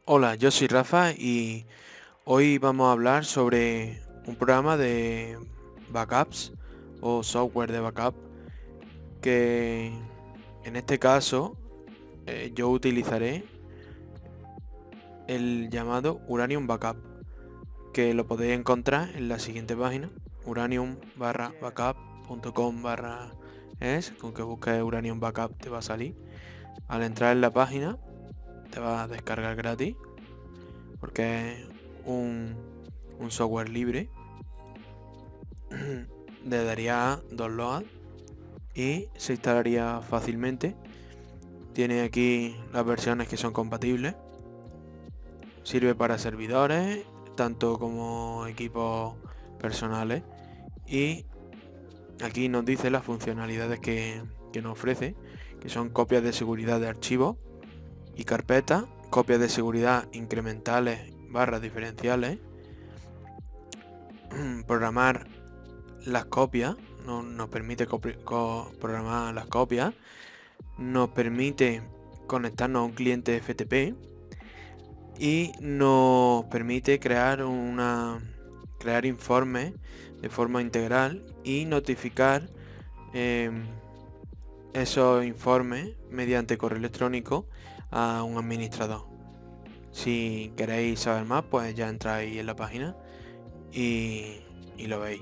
Hola, yo soy Rafa y hoy vamos a hablar sobre un programa de backups o software de backup que en este caso yo utilizaré el llamado Uranium Backup, que lo podéis encontrar en la siguiente página, uranium-backup.com/es. Con que busques Uranium Backup te va a salir. Al entrar en la página te va a descargar gratis porque es un, un software libre. Le daría a download y se instalaría fácilmente. Tiene aquí las versiones que son compatibles. Sirve para servidores, tanto como equipos personales. Y aquí nos dice las funcionalidades que nos ofrece, que son copias de seguridad de archivos y carpetas, copias de seguridad incrementales barras diferenciales, programar las copias, nos permite programar las copias, nos permite conectarnos a un cliente FTP y nos permite crear informes de forma integral y notificar esos informes mediante correo electrónico a un administrador. Si queréis saber más, pues ya entráis en la página y lo veis.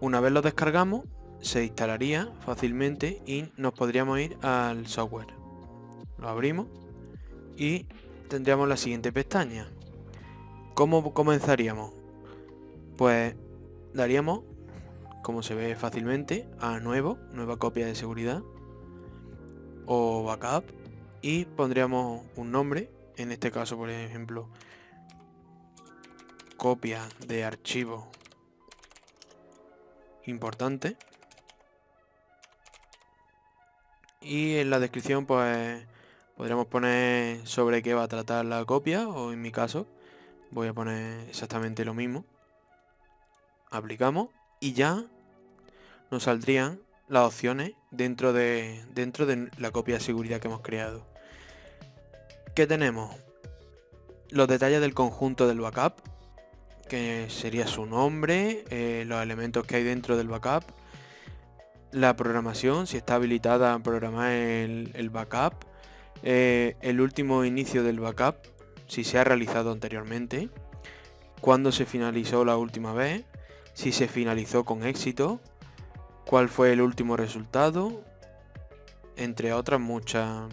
Una vez lo descargamos, se instalaría fácilmente y nos podríamos ir al software. Lo abrimos y tendríamos la siguiente pestaña. ¿Cómo comenzaríamos? Pues daríamos, como se ve fácilmente, a nueva copia de seguridad o backup, y pondríamos un nombre, en este caso por ejemplo copia de archivo importante, y en la descripción pues podríamos poner sobre qué va a tratar la copia, o en mi caso voy a poner exactamente lo mismo. Aplicamos y ya nos saldrían las opciones dentro de la copia de seguridad que hemos creado. ¿Qué tenemos? Los detalles del conjunto del backup, que sería su nombre, los elementos que hay dentro del backup, la programación, si está habilitada a programar el backup, el último inicio del backup, si se ha realizado anteriormente, cuándo se finalizó la última vez, si se finalizó con éxito, cuál fue el último resultado, entre otras muchas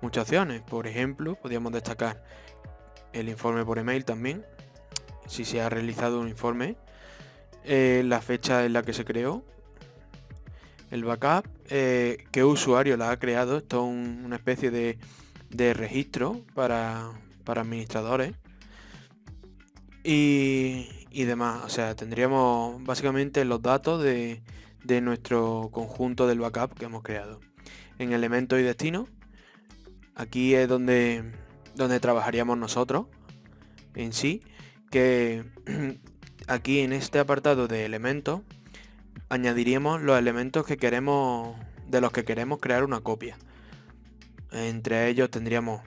opciones. Por ejemplo, podríamos destacar el informe por email también, si se ha realizado un informe, la fecha en la que se creó el backup, qué usuario la ha creado. Esto es una especie de registro para administradores y demás. O sea, tendríamos básicamente los datos de nuestro conjunto del backup que hemos creado. En elementos y destino, aquí es donde trabajaríamos nosotros en sí, que aquí en este apartado de elementos añadiríamos los elementos que queremos, de los que queremos crear una copia. Entre ellos tendríamos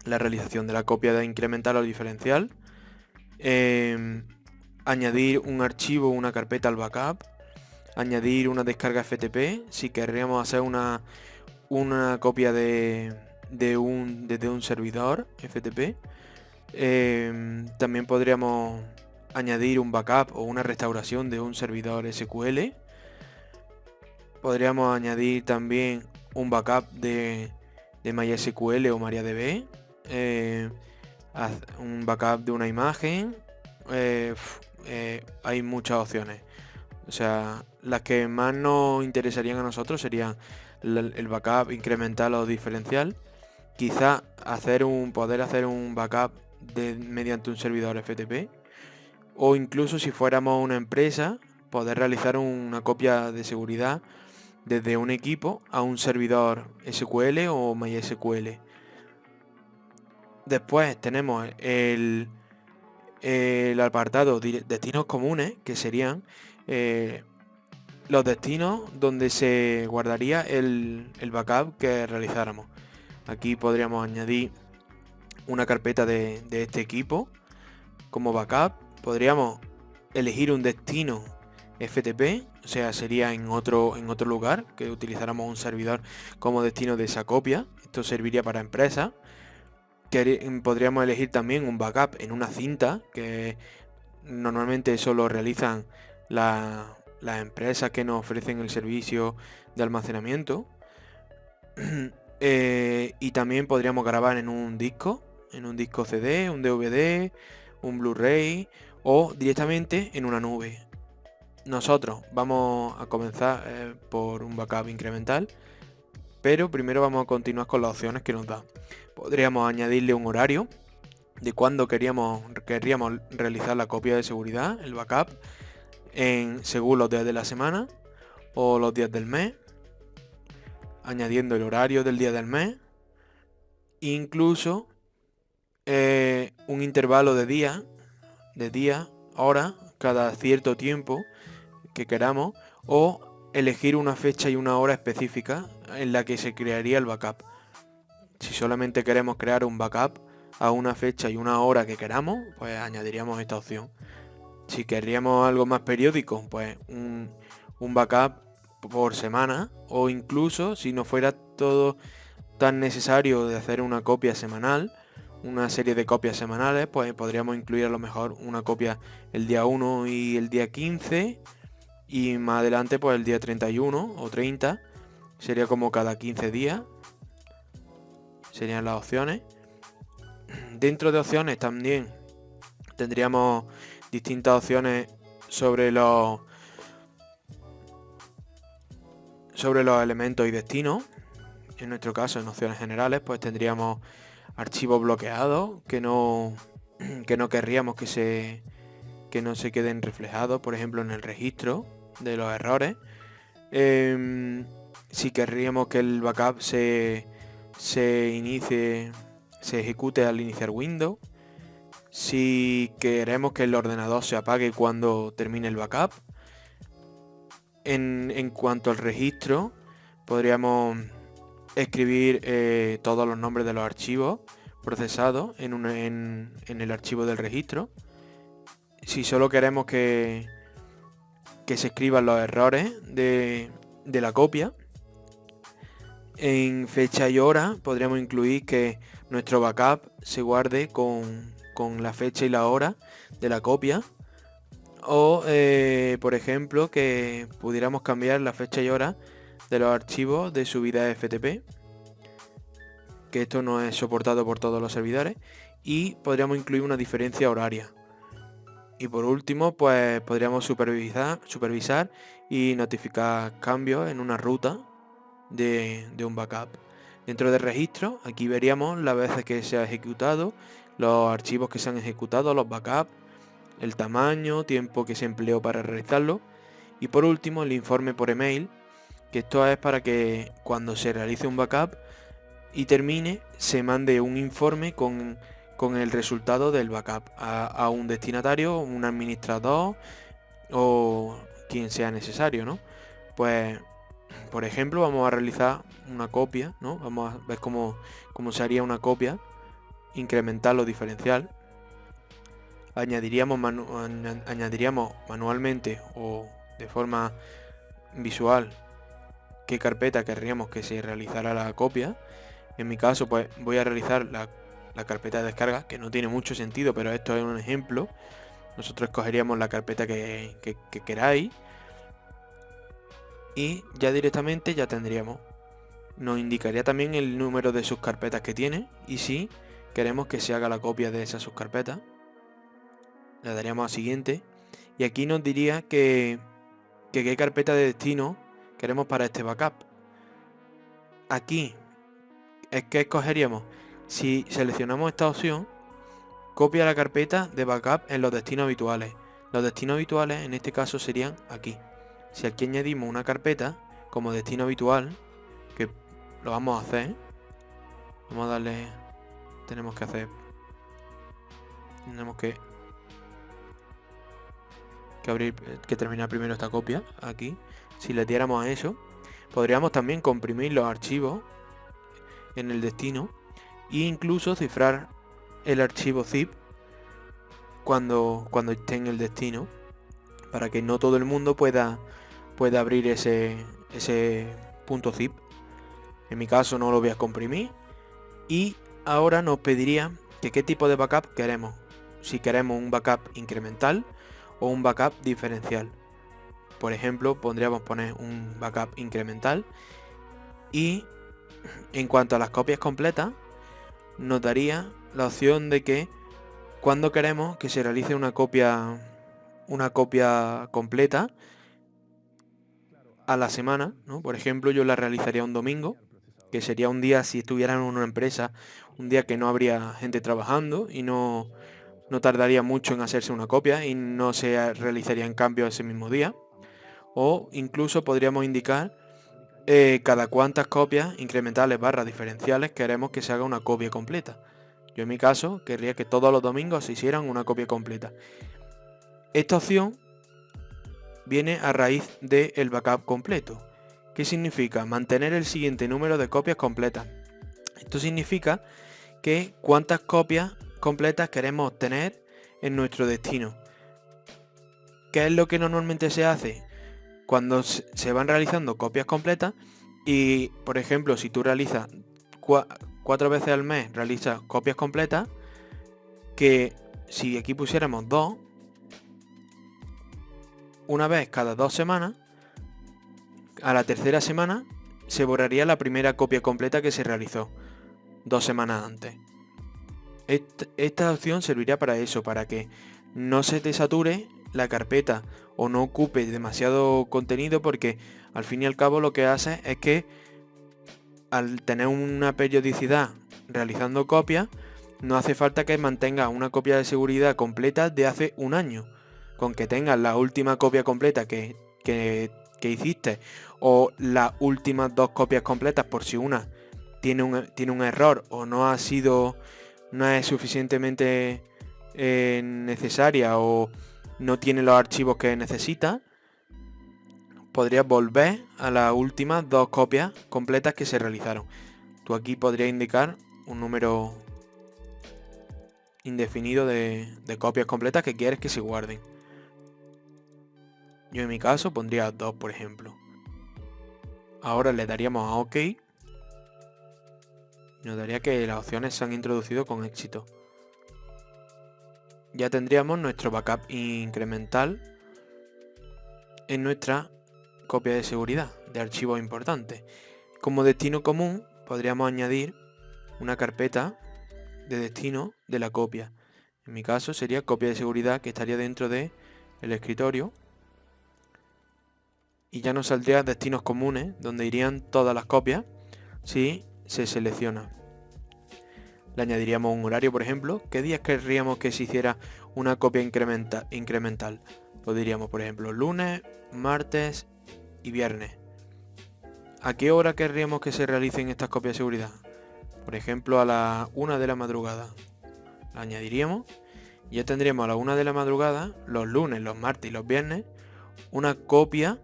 la realización de la copia de incremental o diferencial, añadir un archivo o una carpeta al backup, añadir una descarga FTP si querríamos hacer una copia desde un servidor FTP. También podríamos añadir un backup o una restauración de un servidor SQL. Podríamos añadir también un backup de MySQL o MariaDB, un backup de una imagen. Hay muchas opciones. O sea, las que más nos interesarían a nosotros serían el backup incremental o diferencial. Quizá poder hacer un backup mediante un servidor FTP, o incluso si fuéramos una empresa, poder realizar una copia de seguridad desde un equipo a un servidor SQL o MySQL. Después tenemos el apartado destinos comunes, que serían los destinos donde se guardaría el backup que realizáramos. Aquí podríamos añadir una carpeta de este equipo como backup. Podríamos elegir un destino FTP, o sea, sería en otro lugar, que utilizáramos un servidor como destino de esa copia. Esto serviría para empresas. Podríamos elegir también un backup en una cinta, que normalmente eso lo realizan las empresas que nos ofrecen el servicio de almacenamiento. Y también podríamos grabar en un disco CD, un DVD, un Blu-ray o directamente en una nube. Nosotros vamos a comenzar por un backup incremental, pero primero vamos a continuar con las opciones que nos da. Podríamos añadirle un horario de cuándo querríamos realizar la copia de seguridad, el backup, según los días de la semana o los días del mes, añadiendo el horario del día del mes, incluso un intervalo de día, hora, cada cierto tiempo que queramos, o elegir una fecha y una hora específica en la que se crearía el backup. Si solamente queremos crear un backup a una fecha y una hora que queramos, pues añadiríamos esta opción. Si querríamos algo más periódico, pues un backup por semana, o incluso si no fuera todo tan necesario de hacer una copia semanal, una serie de copias semanales, pues podríamos incluir a lo mejor una copia el día 1 y el día 15, y más adelante pues el día 31 o 30, sería como cada 15 días, serían las opciones. Dentro de opciones también tendríamos distintas opciones sobre los elementos y destinos. En nuestro caso, en opciones generales, pues tendríamos archivos bloqueados que no querríamos que no se queden reflejados, por ejemplo, en el registro de los errores. Si querríamos que el backup se ejecute al iniciar Windows. Si queremos que el ordenador se apague cuando termine el backup. En cuanto al registro, podríamos escribir todos los nombres de los archivos procesados en el archivo del registro. Si solo queremos que se escriban los errores de la copia. En fecha y hora podríamos incluir que nuestro backup se guarde con la fecha y la hora de la copia. O, por ejemplo, que pudiéramos cambiar la fecha y hora de los archivos de subida FTP, que esto no es soportado por todos los servidores, y podríamos incluir una diferencia horaria. Y por último, pues podríamos supervisar y notificar cambios en una ruta de un backup. Dentro del registro, aquí veríamos las veces que se ha ejecutado, los archivos que se han ejecutado, los backups, el tamaño, tiempo que se empleó para realizarlo, y por último el informe por email, que esto es para que cuando se realice un backup y termine, se mande un informe con el resultado del backup a un destinatario, un administrador o quien sea necesario, ¿no? Pues, por ejemplo, vamos a realizar una copia, ¿no? Vamos a ver cómo se haría una copia incremental o diferencial. Añadiríamos manualmente o de forma visual qué carpeta querríamos que se realizara la copia. En mi caso, pues voy a realizar la carpeta de descarga, que no tiene mucho sentido, pero esto es un ejemplo. Nosotros escogeríamos la carpeta que queráis y ya directamente ya tendríamos. Nos indicaría también el número de subcarpetas que tiene y si queremos que se haga la copia de esas subcarpetas. Le daríamos a siguiente y aquí nos diría que qué carpeta de destino queremos para este backup. Aquí es que escogeríamos. Si seleccionamos esta opción, copia la carpeta de backup en los destinos habituales. Los destinos habituales en este caso serían aquí. Si aquí añadimos una carpeta como destino habitual, que lo vamos a hacer, vamos a darle, tenemos que terminar primero esta copia aquí. Si le diéramos a eso, podríamos también comprimir los archivos en el destino e incluso cifrar el archivo zip cuando esté en el destino, para que no todo el mundo pueda abrir ese punto zip. En mi caso no lo voy a comprimir. Y ahora nos pediría que qué tipo de backup queremos. Si queremos un backup incremental o un backup diferencial. Por ejemplo, podríamos poner un backup incremental. Y en cuanto a las copias completas, nos daría la opción de que cuando queremos que se realice una copia completa a la semana, ¿no? Por ejemplo, yo la realizaría un domingo, que sería un día, si estuviera en una empresa, un día que no habría gente trabajando y no tardaría mucho en hacerse una copia y no se realizarían cambios ese mismo día. O incluso podríamos indicar cada cuántas copias incrementales barra diferenciales queremos que se haga una copia completa. Yo en mi caso querría que todos los domingos se hicieran una copia completa. Esta opción viene a raíz del backup completo. ¿Qué significa? Mantener el siguiente número de copias completas. Esto significa que cuántas copias completas queremos obtener en nuestro destino. ¿Qué es lo que normalmente se hace? Cuando se van realizando copias completas y, por ejemplo, si tú realizas 4 veces al mes, realizas copias completas, que si aquí pusiéramos 2, una vez cada 2 semanas, a la tercera semana se borraría la primera copia completa que se realizó 2 semanas antes. Esta opción serviría para eso, para que no se te sature la carpeta o no ocupe demasiado contenido, porque al fin y al cabo lo que hace es que al tener una periodicidad realizando copias, no hace falta que mantengas una copia de seguridad completa de hace un año. Con que tengas la última copia completa que hiciste, o las últimas 2 copias completas por si una tiene un error o no es suficientemente necesaria o no tiene los archivos que necesita, podrías volver a las últimas 2 copias completas que se realizaron. Tú aquí podrías indicar un número indefinido de copias completas que quieres que se guarden. Yo en mi caso pondría 2, por ejemplo. Ahora le daríamos a OK. Nos daría que las opciones se han introducido con éxito. Ya tendríamos nuestro backup incremental en nuestra copia de seguridad de archivos importantes. Como destino común podríamos añadir una carpeta de destino de la copia. En mi caso sería copia de seguridad, que estaría dentro del escritorio. Y ya nos saldría destinos comunes, donde irían todas las copias si se selecciona. Le añadiríamos un horario, por ejemplo. ¿Qué días querríamos que se hiciera una copia incremental? Pues diríamos, por ejemplo, lunes, martes y viernes. ¿A qué hora querríamos que se realicen estas copias de seguridad? Por ejemplo, a las 1 de la madrugada. La añadiríamos y ya tendríamos a las 1 de la madrugada, los lunes, los martes y los viernes, una copia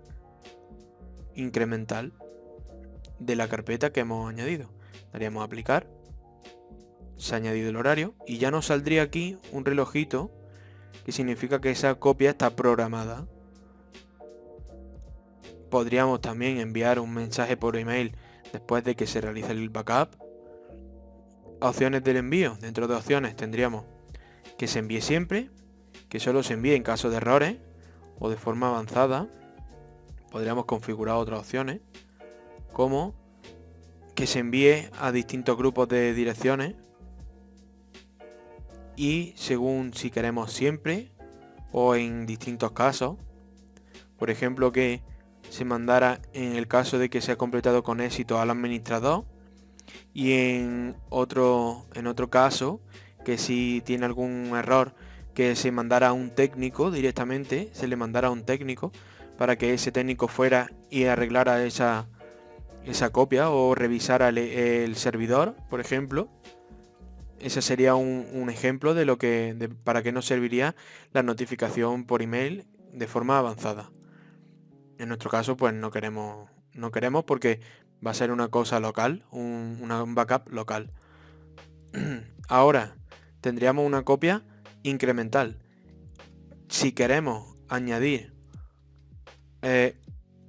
incremental de la carpeta que hemos añadido. Daríamos a aplicar, se ha añadido el horario y ya nos saldría aquí un relojito que significa que esa copia está programada. Podríamos también enviar un mensaje por email después de que se realice el backup. Opciones del envío. Dentro de opciones tendríamos que se envíe siempre, que solo se envíe en caso de errores o de forma avanzada. Podríamos configurar otras opciones, como que se envíe a distintos grupos de direcciones y según si queremos siempre o en distintos casos. Por ejemplo, que se mandara en el caso de que se ha completado con éxito al administrador, y en otro caso que si tiene algún error, que se mandara a un técnico directamente, se le mandara a un técnico para que ese técnico fuera y arreglara esa copia o revisara el servidor, por ejemplo. Ese sería un ejemplo de para qué nos serviría la notificación por email de forma avanzada. En nuestro caso, pues no queremos porque va a ser una cosa local, un backup local. Ahora, tendríamos una copia incremental. Si queremos añadir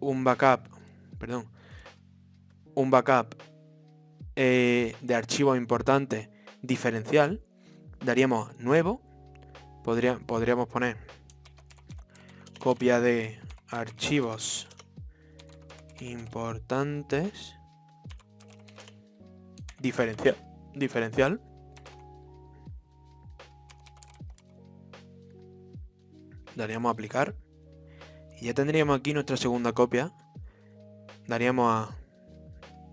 un backup de archivos importantes diferencial, daríamos nuevo, podríamos poner copia de archivos importantes diferencial. Daríamos a aplicar y ya tendríamos aquí nuestra segunda copia. Daríamos a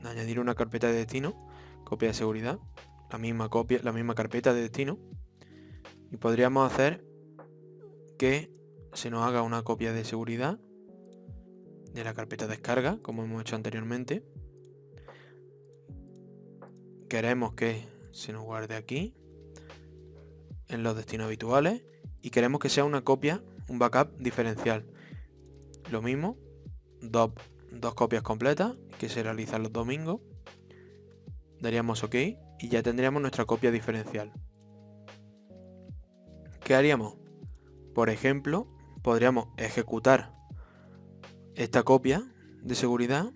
añadir una carpeta de destino, copia de seguridad, la misma carpeta de destino, y podríamos hacer que se nos haga una copia de seguridad de la carpeta descarga, como hemos hecho anteriormente. Queremos que se nos guarde aquí en los destinos habituales y queremos que sea una copia, un backup diferencial. Lo mismo, dos copias completas que se realizan los domingos. Daríamos OK y ya tendríamos nuestra copia diferencial. ¿Qué haríamos? Por ejemplo, podríamos ejecutar esta copia de seguridad,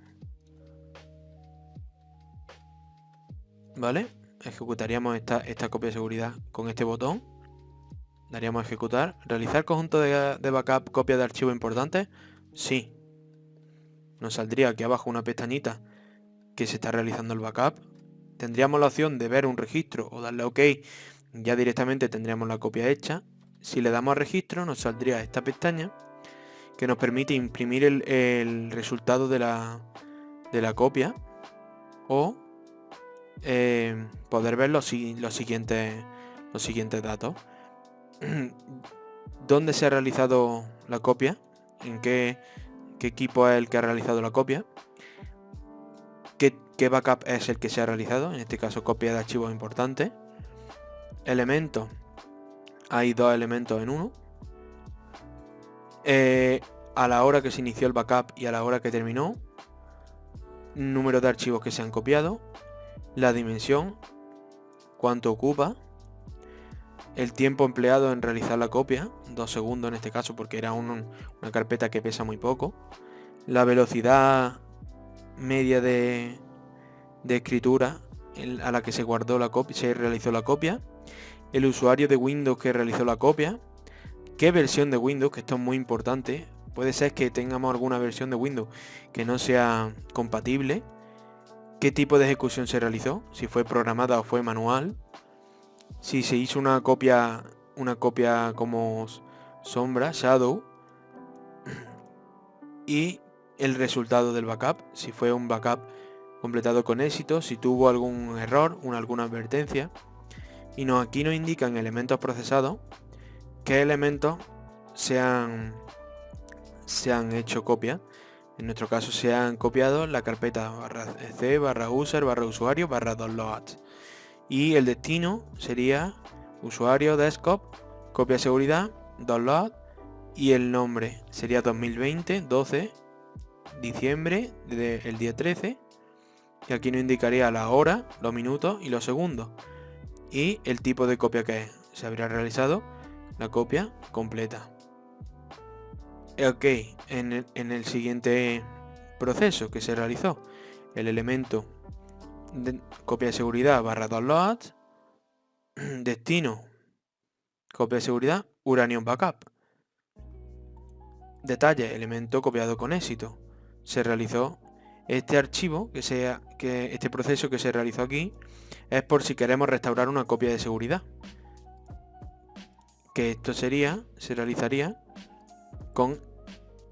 ¿vale? Ejecutaríamos esta copia de seguridad con este botón. Daríamos a ejecutar. ¿Realizar conjunto de backup copia de archivo importante? Sí. Nos saldría aquí abajo una pestañita que se está realizando el backup. Tendríamos la opción de ver un registro o darle a OK. Ya directamente tendríamos la copia hecha. Si le damos a registro nos saldría esta pestaña que nos permite imprimir el resultado de la copia o poder ver los siguientes datos. ¿Dónde se ha realizado la copia? ¿En qué equipo es el que ha realizado la copia? ¿Qué backup es el que se ha realizado? En este caso, copia de archivos importantes. Elementos. Hay dos elementos en uno. A la hora que se inició el backup y a la hora que terminó. Número de archivos que se han copiado. La dimensión. Cuánto ocupa. El tiempo empleado en realizar la copia. 2 segundos en este caso porque era una carpeta que pesa muy poco. La velocidad media de escritura a la que se guardó la copia, se realizó la copia. El usuario de Windows que realizó la copia. ¿Qué versión de Windows? Que esto es muy importante. Puede ser que tengamos alguna versión de Windows que no sea compatible. ¿Qué tipo de ejecución se realizó? Si fue programada o fue manual. Si se hizo una copia como sombra, shadow. Y el resultado del backup. Si fue un backup completado con éxito, si tuvo algún error, alguna advertencia. Y aquí nos indican elementos procesados, qué elementos se han hecho copia. En nuestro caso se han copiado la carpeta /c, /user, /usuario, /download. Y el destino sería usuario, desktop, copia de seguridad, download. Y el nombre sería 2020, 12, diciembre, el día 13. Y aquí nos indicaría la hora, los minutos y los segundos. Y el tipo de copia que es. Se habría realizado la copia completa. OK, en el siguiente proceso que se realizó, el elemento de copia de seguridad /download, destino, copia de seguridad, Uranium Backup. Detalle, elemento copiado con éxito. Se realizó este archivo, este proceso que se realizó aquí, es por si queremos restaurar una copia de seguridad. Que esto se realizaría con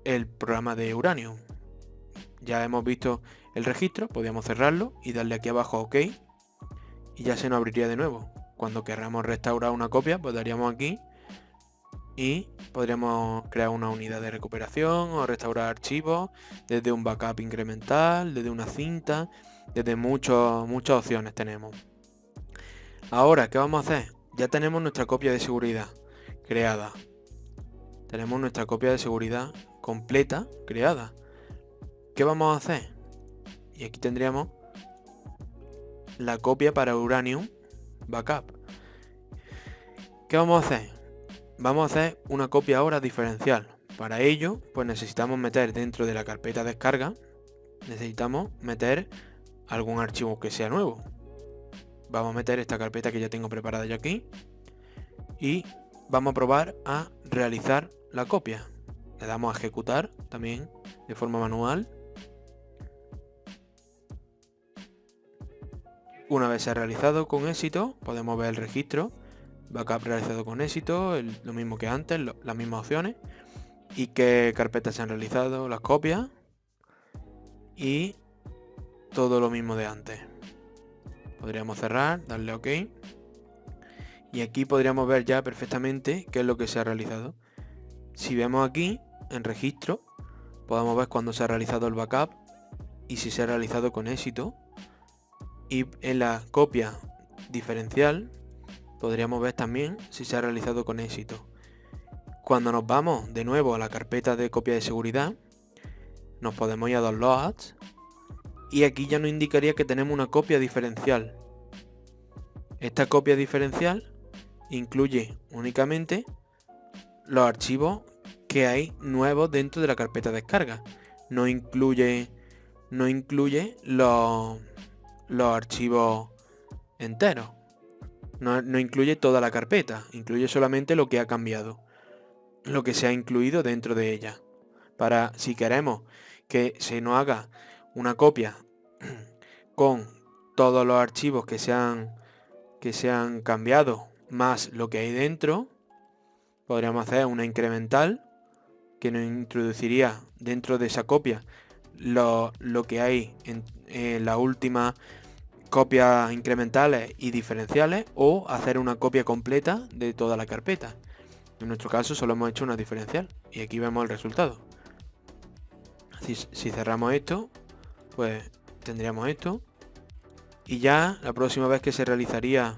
el programa de Uranium. Ya hemos visto el registro, podríamos cerrarlo y darle aquí abajo a OK y ya se nos abriría de nuevo. Cuando queramos restaurar una copia, pues daríamos aquí y podríamos crear una unidad de recuperación o restaurar archivos desde un backup incremental, desde una cinta, desde muchas opciones tenemos. Ahora, ¿qué vamos a hacer? Ya tenemos nuestra copia de seguridad creada. Tenemos nuestra copia de seguridad completa creada. ¿Qué vamos a hacer? Y aquí tendríamos la copia para Uranium Backup. ¿Qué vamos a hacer? Vamos a hacer una copia ahora diferencial. Para ello, pues necesitamos meter dentro de la carpeta descarga, necesitamos meter algún archivo que sea nuevo. Vamos a meter esta carpeta que ya tengo preparada yo aquí y vamos a probar a realizar la copia. Le damos a ejecutar también de forma manual. Una vez se ha realizado con éxito, podemos ver el registro, backup realizado con éxito, lo mismo que antes, las mismas opciones, y qué carpetas se han realizado, las copias, y todo lo mismo de antes. Podríamos cerrar, darle a OK, y aquí podríamos ver ya perfectamente qué es lo que se ha realizado. Si vemos aquí, en registro, podemos ver cuándo se ha realizado el backup, y si se ha realizado con éxito. Y en la copia diferencial podríamos ver también si se ha realizado con éxito. Cuando nos vamos de nuevo a la carpeta de copia de seguridad, nos podemos ir a Downloads y aquí ya nos indicaría que tenemos una copia diferencial. Esta copia diferencial incluye únicamente los archivos que hay nuevos dentro de la carpeta de descarga. No incluye los archivos enteros. No incluye toda la carpeta, incluye solamente lo que ha cambiado, lo que se ha incluido dentro de ella. Para, si queremos que se nos haga una copia con todos los archivos que se han cambiado, más lo que hay dentro, podríamos hacer una incremental, que nos introduciría dentro de esa copia lo que hay en la última copias incrementales y diferenciales, o hacer una copia completa de toda la carpeta. En nuestro caso solo hemos hecho una diferencial y aquí vemos el resultado. Si cerramos esto, pues tendríamos esto, y ya la próxima vez que se realizaría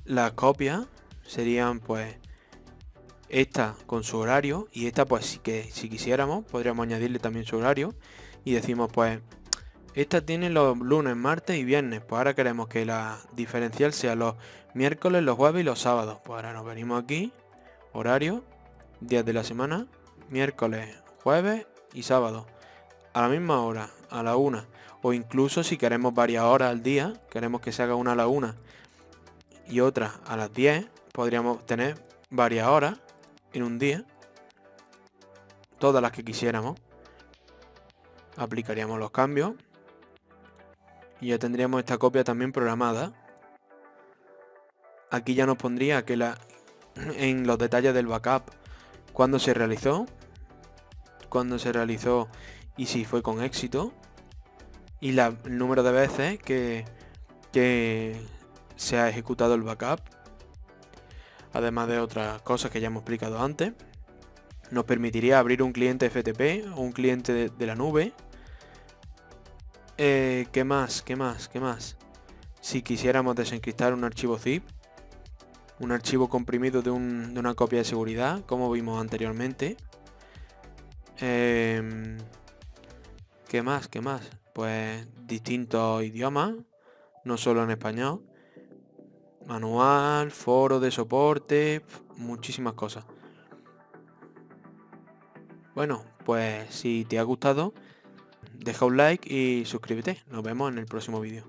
las copias serían pues esta con su horario, y esta pues si quisiéramos podríamos añadirle también su horario y decimos pues esta tiene los lunes, martes y viernes, pues ahora queremos que la diferencial sea los miércoles, los jueves y los sábados. Pues ahora nos venimos aquí, horario, días de la semana, miércoles, jueves y sábado, a la misma hora, a la 1. O incluso si queremos varias horas al día, queremos que se haga una a la 1 y otra a las 10, podríamos tener varias horas en un día, todas las que quisiéramos. Aplicaríamos los cambios y ya tendríamos esta copia también programada. Aquí ya nos pondría que en los detalles del backup cuándo se realizó y si fue con éxito, y el número de veces que se ha ejecutado el backup, además de otras cosas que ya hemos explicado antes. Nos permitiría abrir un cliente FTP o un cliente de la nube. ¿Qué más? Si quisiéramos desencriptar un archivo zip, un archivo comprimido de una copia de seguridad, como vimos anteriormente. ¿Qué más? Pues distintos idiomas, no solo en español. Manual, foro de soporte, muchísimas cosas. Bueno, pues si te ha gustado, deja un like y suscríbete. Nos vemos en el próximo vídeo.